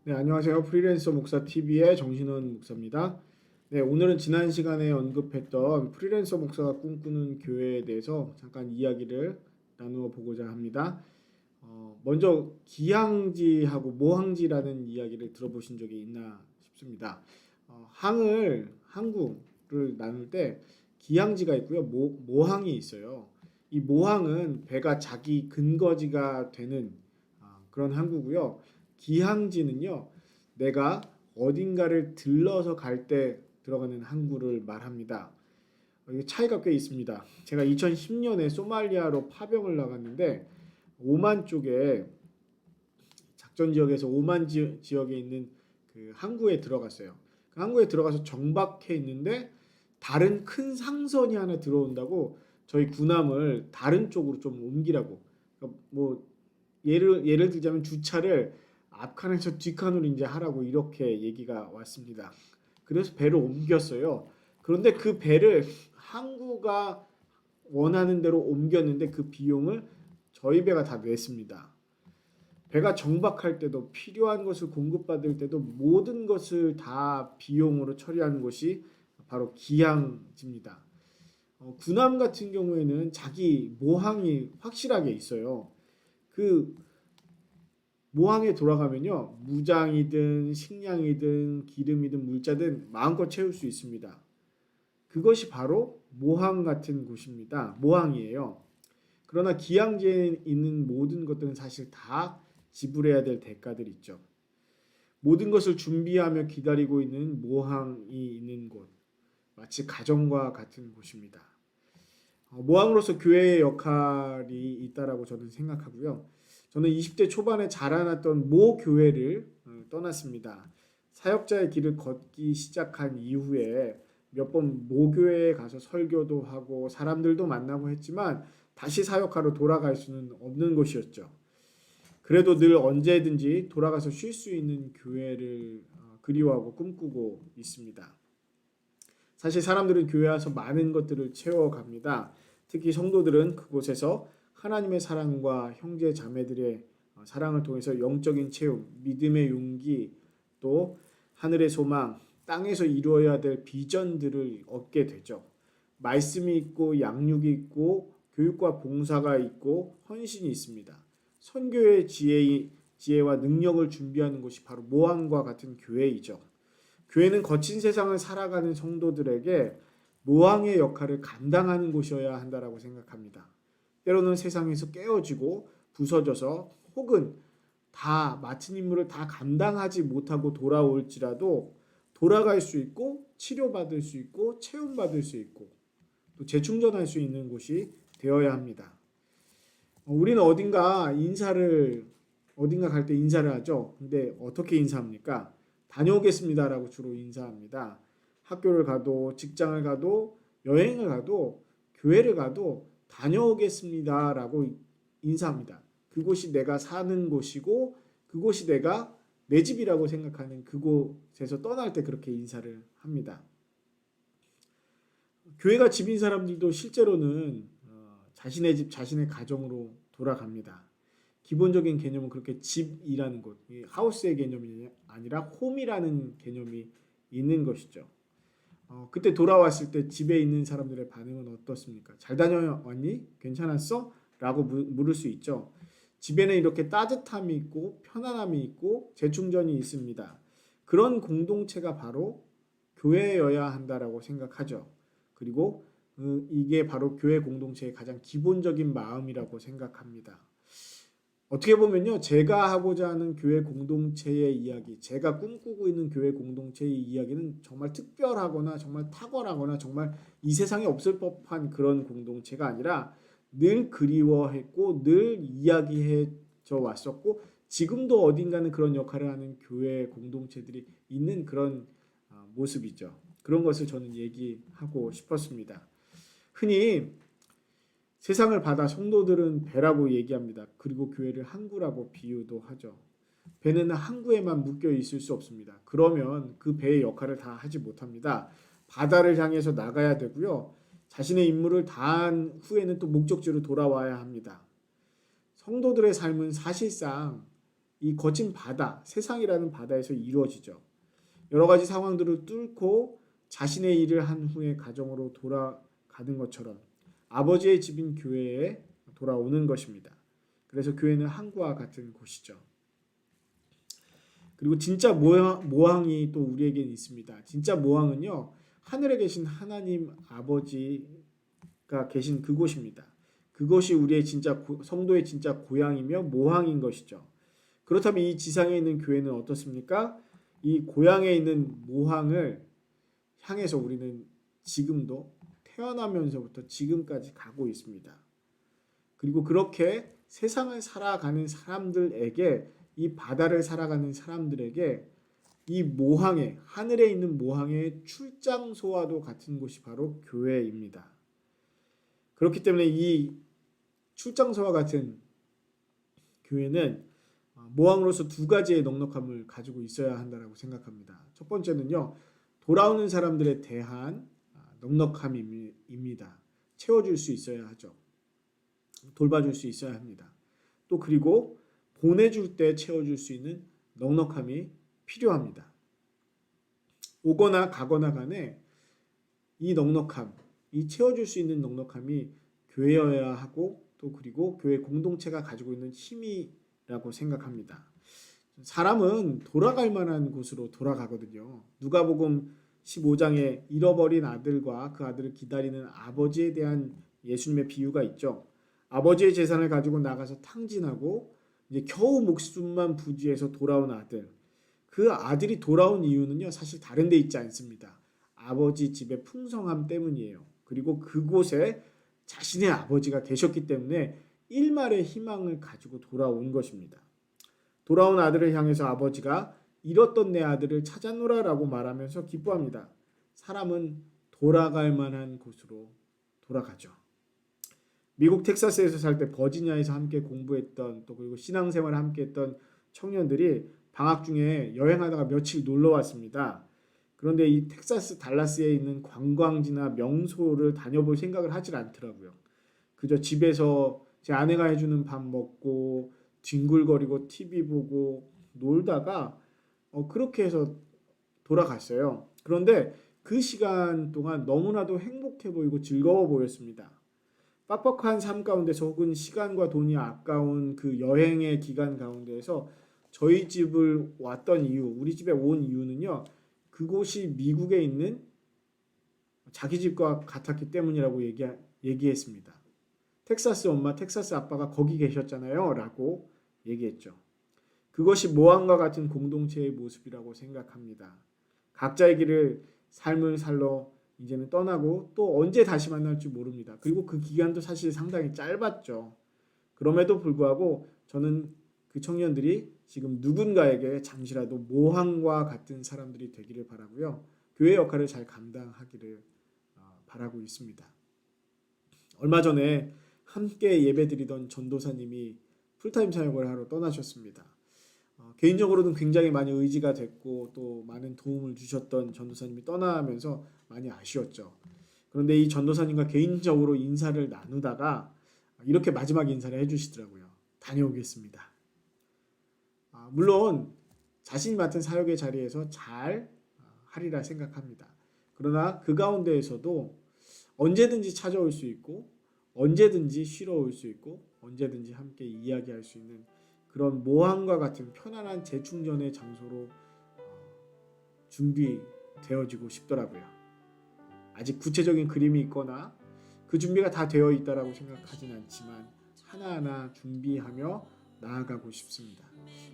네, 안녕하세요. 프리랜서 목사 TV의 정신원 목사입니다. 네, 오늘은 지난 시간에 언급했던 프리랜서 목사가 꿈꾸는 교회에 대해서 잠깐 이야기를 나누어 보고자 합니다. 먼저 기항지하고 모항지라는 이야기를 들어보신 적이 있나 싶습니다. 항구를 나눌 때 기항지가 있고요, 모항이 있어요. 이 모항은 배가 자기 근거지가 되는 그런 항구고요. 기항지는요, 내가 어딘가를 들러서 갈 때 들어가는 항구를 말합니다. 이게 차이가 꽤 있습니다. 제가 2010년에 소말리아로 파병을 나갔는데 오만 쪽에 작전 지역에서 오만 지역에 있는 그 항구에 들어갔어요. 그 항구에 들어가서 정박해 있는데 다른 큰 상선이 하나 들어온다고 저희 군함을 다른 쪽으로 좀 옮기라고. 그러니까 뭐 예를 들자면 주차를 앞칸에서 뒷칸으로 이제 하라고 이렇게 얘기가 왔습니다. 그래서 배를 옮겼어요. 그런데 그 배를 항구가 원하는 대로 옮겼는데 그 비용을 저희 배가 다 냈습니다. 배가 정박할 때도 필요한 것을 공급받을 때도 모든 것을 다 비용으로 처리하는 것이 바로 기항지입니다. 군함 같은 경우에는 자기 모항이 확실하게 있어요. 그 모항에 돌아가면요, 무장이든 식량이든 기름이든 물자든 마음껏 채울 수 있습니다. 그것이 바로 모항 같은 곳입니다. 모항이에요. 그러나 기항지에 있는 모든 것들은 사실 다 지불해야 될 대가들 있죠. 모든 것을 준비하며 기다리고 있는 모항이 있는 곳, 마치 가정과 같은 곳입니다. 모항으로서 교회의 역할이 있다라고 저는 생각하고요. 저는 20대 초반에 자라났던 모 교회를 떠났습니다. 사역자의 길을 걷기 시작한 이후에 몇 번 모교회에 가서 설교도 하고 사람들도 만나고 했지만 다시 사역하러 돌아갈 수는 없는 곳이었죠. 그래도 늘 언제든지 돌아가서 쉴 수 있는 교회를 그리워하고 꿈꾸고 있습니다. 사실 사람들은 교회 와서 많은 것들을 채워갑니다. 특히 성도들은 그곳에서 하나님의 사랑과 형제 자매들의 사랑을 통해서 영적인 체험, 믿음의 용기, 또 하늘의 소망, 땅에서 이루어야 될 비전들을 얻게 되죠. 말씀이 있고 양육이 있고 교육과 봉사가 있고 헌신이 있습니다. 선교의 지혜와 능력을 준비하는 곳이 바로 모함과 같은 교회이죠. 교회는 거친 세상을 살아가는 성도들에게 모항의 역할을 감당하는 곳이어야 한다라고 생각합니다. 때로는 세상에서 깨어지고 부서져서 혹은 다 맡은 임무를 다 감당하지 못하고 돌아올지라도 돌아갈 수 있고 치료받을 수 있고 체험받을 수 있고 또 재충전할 수 있는 곳이 되어야 합니다. 우리는 어딘가 갈 때 인사를 하죠. 근데 어떻게 인사합니까? 다녀오겠습니다라고 주로 인사합니다. 학교를 가도 직장을 가도 여행을 가도 교회를 가도 다녀오겠습니다라고 인사합니다. 그곳이 내가 사는 곳이고 그곳이 내가 내 집이라고 생각하는 그곳에서 떠날 때 그렇게 인사를 합니다. 교회가 집인 사람들도 실제로는 자신의 집, 자신의 가정으로 돌아갑니다. 기본적인 개념은 그렇게 집이라는 것, 하우스의 개념이 아니라 홈이라는 개념이 있는 것이죠. 그때 돌아왔을 때 집에 있는 사람들의 반응은 어떻습니까? 잘 다녀왔니? 괜찮았어? 라고 물을 수 있죠. 집에는 이렇게 따뜻함이 있고 편안함이 있고 재충전이 있습니다. 그런 공동체가 바로 교회여야 한다라고 생각하죠. 그리고 이게 바로 교회 공동체의 가장 기본적인 마음이라고 생각합니다. 어떻게 보면요, 제가 하고자 하는 교회 공동체의 이야기, 제가 꿈꾸고 있는 교회 공동체의 이야기는 정말 특별하거나 정말 탁월하거나 정말 이 세상에 없을 법한 그런 공동체가 아니라 늘 그리워했고 늘 이야기해져 왔었고 지금도 어딘가는 그런 역할을 하는 교회 공동체들이 있는 그런 모습이죠. 그런 것을 저는 얘기하고 싶었습니다. 흔히 세상을 받아 성도들은 배라고 얘기합니다. 그리고 교회를 항구라고 비유도 하죠. 배는 항구에만 묶여 있을 수 없습니다. 그러면 그 배의 역할을 다 하지 못합니다. 바다를 향해서 나가야 되고요. 자신의 임무를 다한 후에는 또 목적지로 돌아와야 합니다. 성도들의 삶은 사실상 이 거친 바다, 세상이라는 바다에서 이루어지죠. 여러 가지 상황들을 뚫고 자신의 일을 한 후에 가정으로 돌아가는 것처럼 아버지의 집인 교회에 돌아오는 것입니다. 그래서 교회는 항구와 같은 곳이죠. 그리고 진짜 모항이 또 우리에게는 있습니다. 진짜 모항은요, 하늘에 계신 하나님 아버지가 계신 그곳입니다. 그것이 우리의 진짜 성도의 진짜 고향이며 모항인 것이죠. 그렇다면 이 지상에 있는 교회는 어떻습니까? 이 고향에 있는 모항을 향해서 우리는 지금도 태어나면서부터 지금까지 가고 있습니다. 그리고 그렇게 세상을 살아가는 사람들에게, 이 바다를 살아가는 사람들에게 이 모항에, 하늘에 있는 모항의 출장소와도 같은 곳이 바로 교회입니다. 그렇기 때문에 이 출장소와 같은 교회는 모항으로서 두 가지의 넉넉함을 가지고 있어야 한다고 생각합니다. 첫 번째는요, 돌아오는 사람들에 대한 넉넉함입니다. 채워줄 수 있어야 하죠. 돌봐줄 수 있어야 합니다. 또 그리고 보내줄 때 채워줄 수 있는 넉넉함이 필요합니다. 오거나 가거나 간에 이 넉넉함, 이 채워줄 수 있는 넉넉함이 교회여야 하고, 또 그리고 교회 공동체가 가지고 있는 힘이라고 생각합니다. 사람은 돌아갈 만한 곳으로 돌아가거든요. 누가복음 15장에 잃어버린 아들과 그 아들을 기다리는 아버지에 대한 예수님의 비유가 있죠. 아버지의 재산을 가지고 나가서 탕진하고 이제 겨우 목숨만 부지해서 돌아온 아들. 그 아들이 돌아온 이유는요, 사실 다른 데 있지 않습니다. 아버지 집의 풍성함 때문이에요. 그리고 그곳에 자신의 아버지가 계셨기 때문에 일말의 희망을 가지고 돌아온 것입니다. 돌아온 아들을 향해서 아버지가 잃었던 내 아들을 찾았노라라고 말하면서 기뻐합니다. 사람은 돌아갈 만한 곳으로 돌아가죠. 미국 텍사스에서 살 때 버지니아에서 함께 공부했던, 또 그리고 신앙생활을 함께 했던 청년들이 방학 중에 여행하다가 며칠 놀러 왔습니다. 그런데 이 텍사스 달라스에 있는 관광지나 명소를 다녀볼 생각을 하질 않더라고요. 그저 집에서 제 아내가 해주는 밥 먹고 뒹굴거리고 TV 보고 놀다가 그렇게 해서 돌아갔어요. 그런데 그 시간 동안 너무나도 행복해 보이고 즐거워 보였습니다. 빡빡한 삶 가운데서 혹은 시간과 돈이 아까운 그 여행의 기간 가운데에서 저희 집을 왔던 이유, 우리 집에 온 이유는요, 그곳이 미국에 있는 자기 집과 같았기 때문이라고 얘기했습니다. 텍사스 엄마, 텍사스 아빠가 거기 계셨잖아요 라고 얘기했죠. 그것이 모함과 같은 공동체의 모습이라고 생각합니다. 각자의 길을, 삶을 살러 이제는 떠나고 또 언제 다시 만날지 모릅니다. 그리고 그 기간도 사실 상당히 짧았죠. 그럼에도 불구하고 저는 그 청년들이 지금 누군가에게 잠시라도 모함과 같은 사람들이 되기를 바라고요. 교회 역할을 잘 감당하기를 바라고 있습니다. 얼마 전에 함께 예배드리던 전도사님이 풀타임 사역을 하러 떠나셨습니다. 개인적으로는 굉장히 많이 의지가 됐고 또 많은 도움을 주셨던 전도사님이 떠나면서 많이 아쉬웠죠. 그런데 이 전도사님과 개인적으로 인사를 나누다가 이렇게 마지막 인사를 해주시더라고요. 다녀오겠습니다. 물론 자신이 맡은 사역의 자리에서 잘 하리라 생각합니다. 그러나 그 가운데에서도 언제든지 찾아올 수 있고 언제든지 쉬러 올 수 있고 언제든지 함께 이야기할 수 있는 그런 모함과 같은 편안한 재충전의 장소로 준비되어지고 싶더라고요. 아직 구체적인 그림이 있거나 그 준비가 다 되어 있다라고 생각하진 않지만 하나하나 준비하며 나아가고 싶습니다.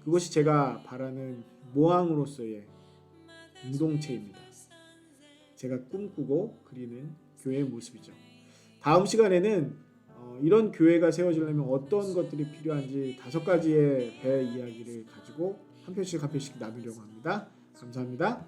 그것이 제가 바라는 모항으로서의 공동체입니다. 제가 꿈꾸고 그리는 교회의 모습이죠. 다음 시간에는 이런 교회가 세워지려면 어떤 것들이 필요한지 5가지의 배 이야기를 가지고 한 편씩 나누려고 합니다. 감사합니다.